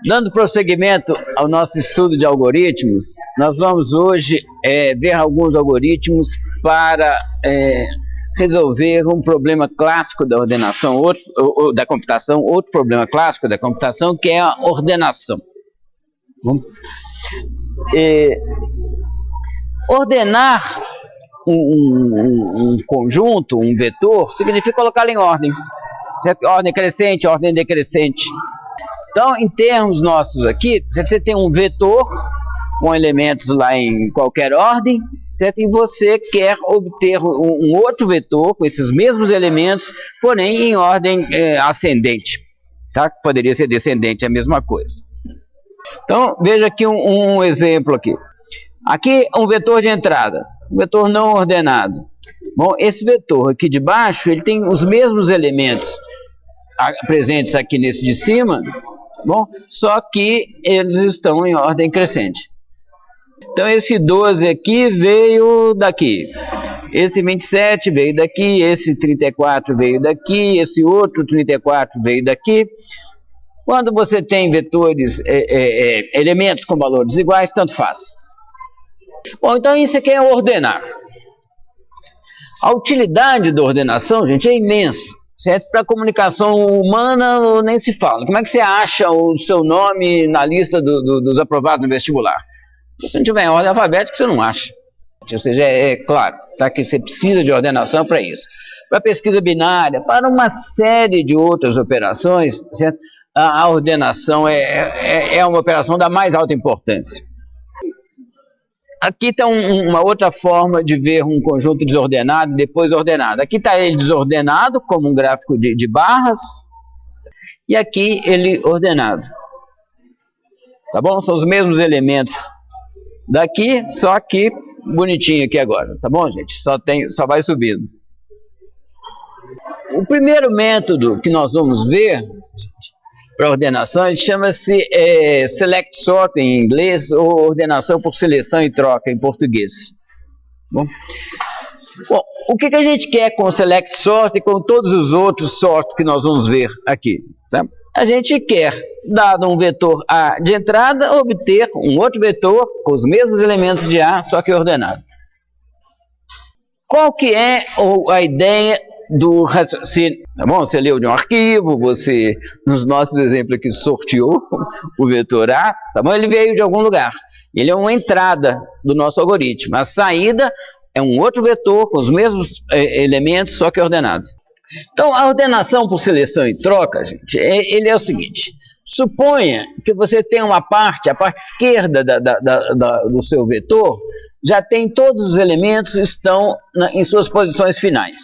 Dando prosseguimento ao nosso estudo de algoritmos, nós vamos hoje ver alguns algoritmos para resolver um problema clássico da ordenação, da computação, outro problema clássico da computação, que é a ordenação. Ordenar um conjunto, um vetor, significa colocá-lo em ordem. Certo? Ordem crescente, ordem decrescente. Então, em termos nossos aqui, você tem um vetor com elementos lá em qualquer ordem, certo? E você quer obter um outro vetor com esses mesmos elementos, porém em ordem ascendente. Tá? Poderia ser descendente, é a mesma coisa. Então, veja aqui um exemplo aqui. Aqui um vetor de entrada, um vetor não ordenado. Bom, esse vetor aqui de baixo, ele tem os mesmos elementos presentes aqui nesse de cima, bom, só que eles estão em ordem crescente. Então esse 12 aqui veio daqui, esse 27 veio daqui, esse 34 veio daqui, esse outro 34 veio daqui. Quando você tem vetores, elementos com valores iguais, tanto faz. Bom, então isso aqui é ordenar. A utilidade da ordenação, gente, é imensa. Certo? Para a comunicação humana nem se fala. Como é que você acha o seu nome na lista dos aprovados no vestibular? Se você não tiver em ordem alfabética, você não acha. Ou seja, é claro, tá, que você precisa de ordenação para isso. Para pesquisa binária, para uma série de outras operações, certo? A ordenação é uma operação da mais alta importância. Aqui está uma outra forma de ver um conjunto desordenado e depois ordenado. Aqui está ele desordenado, como um gráfico de barras, e aqui ele ordenado. Tá bom? São os mesmos elementos daqui, só que bonitinho aqui agora. Tá bom, gente? Só vai subindo. O primeiro método que nós vamos ver para ordenação, ele chama-se select sort em inglês, ou ordenação por seleção e troca em português. Bom, o que a gente quer com o select sort e com todos os outros sorts que nós vamos ver aqui? Tá? A gente quer, dado um vetor A de entrada, obter um outro vetor com os mesmos elementos de A, só que ordenado. Qual que é a ideia do raciocínio? Tá bom? Você leu de um arquivo, você, nos nossos exemplos aqui, sorteou o vetor A, tá bom? Ele veio de algum lugar. Ele é uma entrada do nosso algoritmo. A saída é um outro vetor com os mesmos elementos, só que ordenado. Então, a ordenação por seleção e troca, gente, ele é o seguinte. Suponha que você tem uma parte, a parte esquerda do seu vetor, já tem todos os elementos, estão em suas posições finais.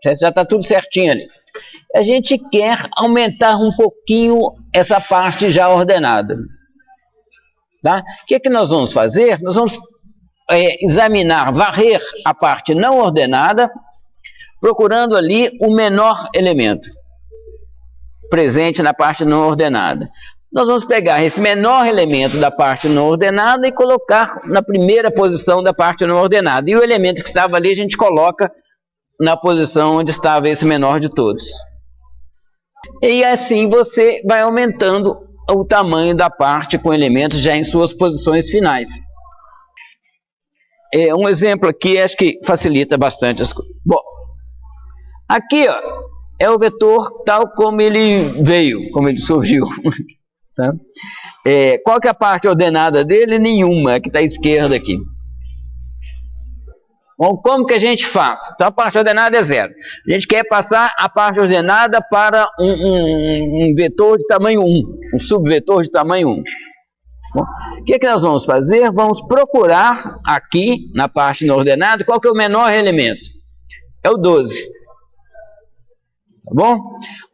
Já está tudo certinho ali. A gente quer aumentar um pouquinho essa parte já ordenada. Tá? O que nós vamos fazer? Nós vamos examinar, varrer a parte não ordenada, procurando ali o menor elemento presente na parte não ordenada. Nós vamos pegar esse menor elemento da parte não ordenada e colocar na primeira posição da parte não ordenada. E o elemento que estava ali a gente coloca na posição onde estava esse menor de todos. E assim você vai aumentando o tamanho da parte com elementos já em suas posições finais. Um exemplo aqui acho que facilita bastante as coisas. Bom, aqui ó, é o vetor tal como ele veio, como ele surgiu. Tá? Qual que é a parte ordenada dele? Nenhuma, que está à esquerda aqui. Bom, como que a gente faz? Então a parte ordenada é 0. A gente quer passar a parte ordenada para um vetor de tamanho 1, um subvetor de tamanho 1. Bom, o que nós vamos fazer? Vamos procurar aqui, na parte não ordenada, qual que é o menor elemento? É o 12. Tá bom?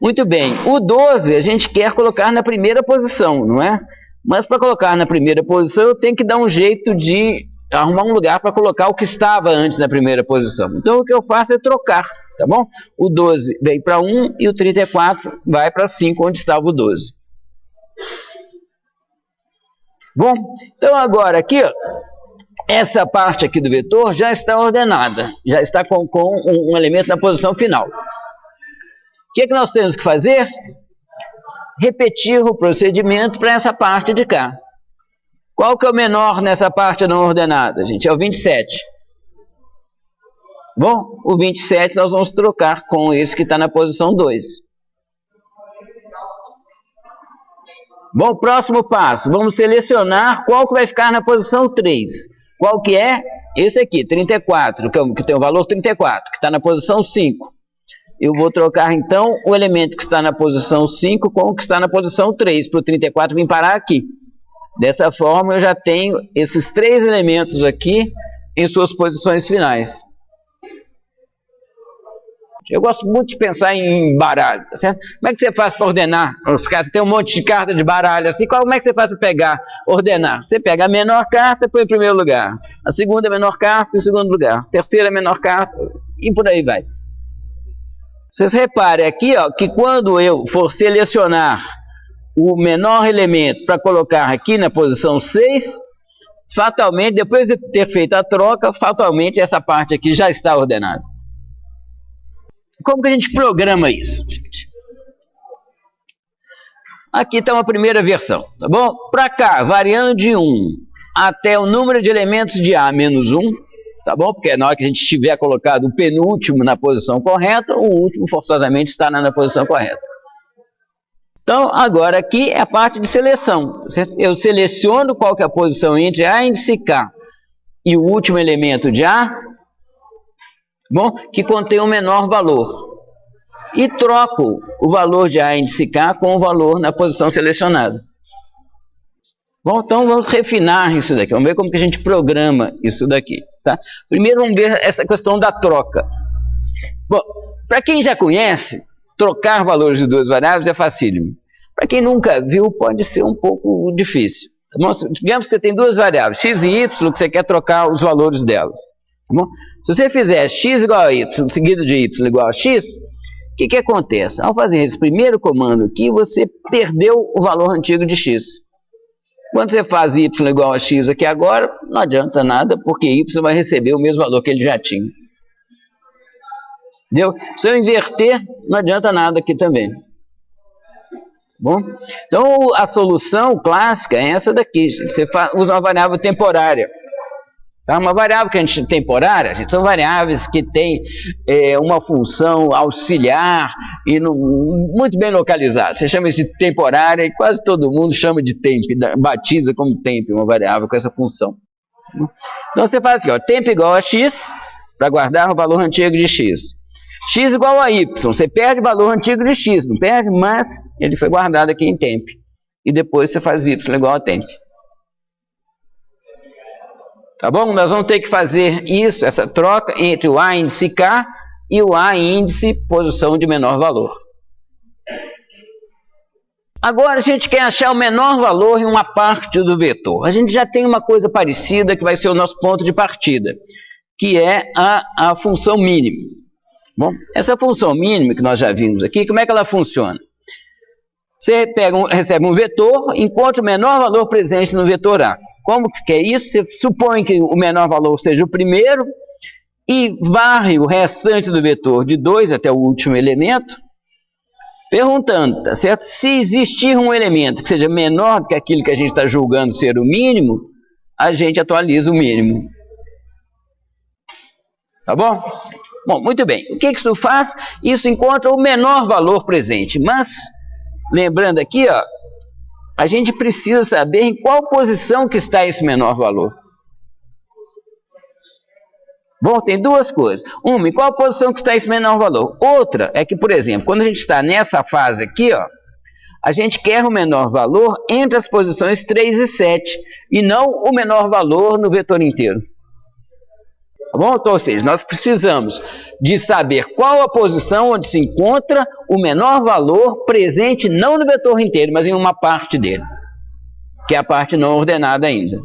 Muito bem. O 12 a gente quer colocar na primeira posição, não é? Mas para colocar na primeira posição eu tenho que dar um jeito de arrumar um lugar para colocar o que estava antes na primeira posição. Então o que eu faço é trocar, tá bom? O 12 vem para 1 e o 34 vai para 5, onde estava o 12. Bom, então agora aqui, ó, essa parte aqui do vetor já está ordenada, já está com um elemento na posição final. O que nós temos que fazer? repetir o procedimento para essa parte de cá. Qual que é o menor nessa parte não ordenada, gente? É o 27. Bom, o 27 nós vamos trocar com esse que está na posição 2. Bom, próximo passo. Vamos selecionar qual que vai ficar na posição 3. Qual que é? Esse aqui, 34, que tem o valor 34, que está na posição 5. Eu vou trocar, então, o elemento que está na posição 5 com o que está na posição 3, para o 34 vir parar aqui. Dessa forma, eu já tenho esses 3 elementos aqui em suas posições finais. Eu gosto muito de pensar em baralho, tá certo? Como é que você faz para ordenar os cartas? Tem um monte de cartas de baralho assim. Como é que você faz para pegar, ordenar? Você pega a menor carta e põe em primeiro lugar. A segunda menor carta em segundo lugar. A terceira menor carta e por aí vai. Vocês reparem aqui, ó, que quando eu for selecionar o menor elemento para colocar aqui na posição 6, fatalmente, depois de ter feito a troca, fatalmente essa parte aqui já está ordenada. Como que a gente programa isso? Aqui está uma primeira versão, tá bom? Para cá, variando de 1 até o número de elementos de A menos 1, tá bom? Porque na hora que a gente tiver colocado o penúltimo na posição correta, o último forçosamente estará na posição correta. Então, agora aqui é a parte de seleção. Eu seleciono qual que é a posição entre A índice K e o último elemento de A, bom, que contém o menor valor. E troco o valor de A índice K com o valor na posição selecionada. Bom, então vamos refinar isso daqui. Vamos ver como que a gente programa isso daqui. Tá? Primeiro vamos ver essa questão da troca. Bom, para quem já conhece, trocar valores de duas variáveis é facílimo. Para quem nunca viu, pode ser um pouco difícil. Tá bom? Digamos que você tem duas variáveis, x e y, que você quer trocar os valores delas. Tá bom? Se você fizer x igual a y, seguido de y igual a x, o que acontece? Ao fazer esse primeiro comando aqui, você perdeu o valor antigo de x. Quando você faz y igual a x aqui agora, não adianta nada, porque y vai receber o mesmo valor que ele já tinha. Entendeu? Se eu inverter, não adianta nada aqui também. Bom? Então, a solução clássica é essa daqui. Você usa uma variável temporária. Tá? Uma variável que a gente temporária, gente, são variáveis que têm uma função auxiliar e muito bem localizada. Você chama isso de temporária e quase todo mundo chama de temp, batiza como temp uma variável com essa função. Então você faz assim, ó, temp igual a x, para guardar o valor antigo de x. X igual a y, você perde o valor antigo de x, não perde, mas ele foi guardado aqui em temp. E depois você faz y igual a temp. Tá bom? Nós vamos ter que fazer isso, essa troca entre o A índice K e o A índice posição de menor valor. Agora a gente quer achar o menor valor em uma parte do vetor. A gente já tem uma coisa parecida que vai ser o nosso ponto de partida, que é a função mínima. Bom, essa função mínima que nós já vimos aqui, como é que ela funciona? Você recebe um vetor, encontra o menor valor presente no vetor A. Como que é isso? Você supõe que o menor valor seja o primeiro e varre o restante do vetor de 2 até o último elemento, perguntando, tá certo? Se existir um elemento que seja menor do que aquilo que a gente está julgando ser o mínimo, a gente atualiza o mínimo. Tá bom? Bom, muito bem. O que isso faz? Isso encontra o menor valor presente. Mas, lembrando aqui, ó, a gente precisa saber em qual posição que está esse menor valor. Bom, tem duas coisas. Uma, em qual posição que está esse menor valor. Outra é que, por exemplo, quando a gente está nessa fase aqui, ó, a gente quer o menor valor entre as posições 3 e 7, e não o menor valor no vetor inteiro. Tá bom? Então, ou seja, nós precisamos de saber qual a posição onde se encontra o menor valor presente não no vetor inteiro, mas em uma parte dele, que é a parte não ordenada ainda.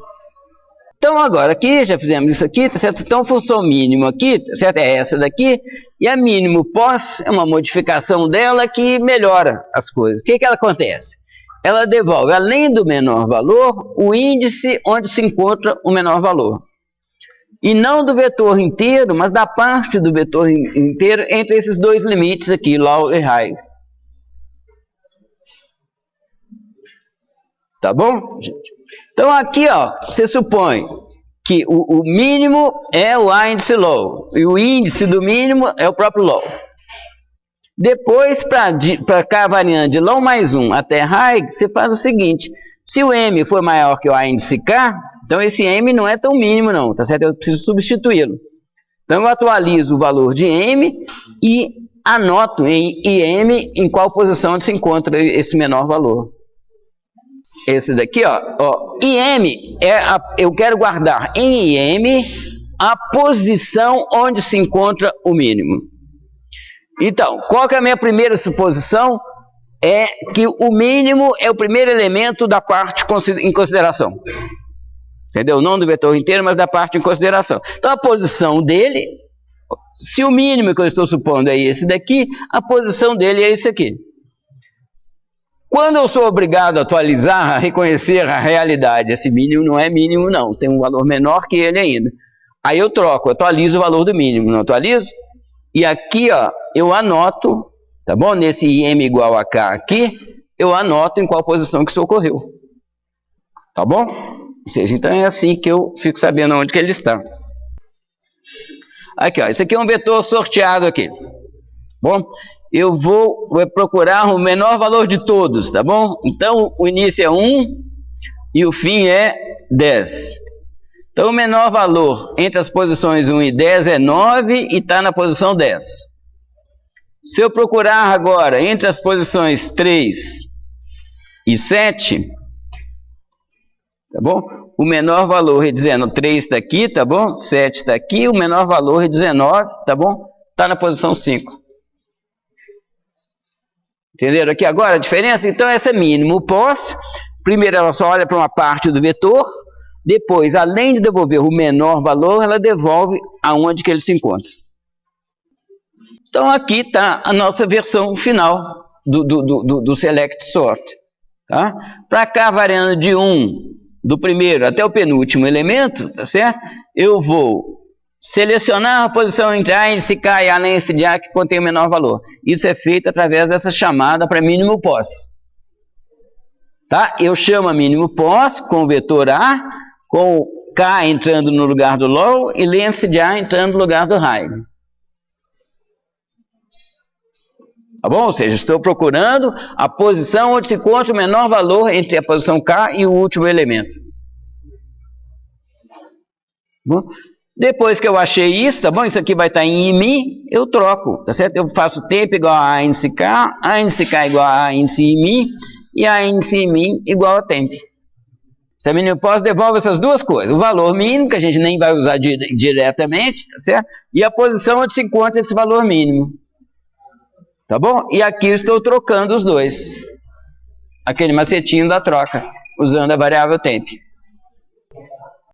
Então agora aqui, já fizemos isso aqui, tá certo? Então a função mínima aqui, tá certo? É essa daqui, e a mínimo pós é uma modificação dela que melhora as coisas. O que ela acontece? Ela devolve, além do menor valor, o índice onde se encontra o menor valor. E não do vetor inteiro, mas da parte do vetor inteiro entre esses dois limites aqui, low e high. Tá bom, gente? Então aqui, ó, você supõe que o mínimo é o índice low, e o índice do mínimo é o próprio low. Depois, para K variando de low mais 1 até high, você faz o seguinte: se o M for maior que o índice K, então esse M não é tão mínimo não, tá certo? Eu preciso substituí-lo. Então eu atualizo o valor de M e anoto em IM em qual posição se encontra esse menor valor. Esse daqui, ó, IM, eu quero guardar em IM a posição onde se encontra o mínimo. Então, qual que é a minha primeira suposição? É que o mínimo é o primeiro elemento da parte em consideração. Entendeu? Não do vetor inteiro, mas da parte em consideração. Então, a posição dele, se o mínimo que eu estou supondo é esse daqui, a posição dele é esse aqui. Quando eu sou obrigado a atualizar, a reconhecer a realidade, esse mínimo não é mínimo não, tem um valor menor que ele ainda. Aí eu troco, atualizo o valor do mínimo, não atualizo? E aqui, ó, eu anoto, tá bom? Nesse IM igual a K aqui, eu anoto em qual posição que isso ocorreu. Tá bom? Ou seja, então é assim que eu fico sabendo onde que ele está. Aqui, ó, esse aqui é um vetor sorteado aqui. Bom, eu vou procurar o menor valor de todos, tá bom? Então, o início é 1 e o fim é 10. Então, o menor valor entre as posições 1 e 10 é 9 e está na posição 10. Se eu procurar agora entre as posições 3 e 7, tá bom? O menor valor é 19, 3 está aqui, tá bom? 7 está aqui, o menor valor é 19, tá bom? Está na posição 5. Entenderam aqui agora a diferença? Então, essa é mínimo pós. Primeiro, ela só olha para uma parte do vetor. Depois, além de devolver o menor valor, ela devolve aonde que ele se encontra. Então, aqui está a nossa versão final do select sort. Tá? Para cá, variando de 1, do primeiro até o penúltimo elemento, tá certo? Eu vou selecionar a posição entre A, índice K e A, índice de A que contém o menor valor. Isso é feito através dessa chamada para mínimo pós. Tá? Eu chamo a mínimo pós com o vetor A, com K entrando no lugar do low e length de A entrando no lugar do high. Tá bom? Ou seja, estou procurando a posição onde se encontra o menor valor entre a posição K e o último elemento. Bom, depois que eu achei isso, tá bom? Isso aqui vai estar em IMI, eu troco, tá certo? Eu faço tempo igual a índice K igual a índice IMI e a índice IMI igual a temp. Se a mínimo pós devolve essas duas coisas, o valor mínimo, que a gente nem vai usar diretamente, tá certo? E a posição onde se encontra esse valor mínimo. Tá bom? E aqui eu estou trocando os dois. Aquele macetinho da troca, usando a variável temp.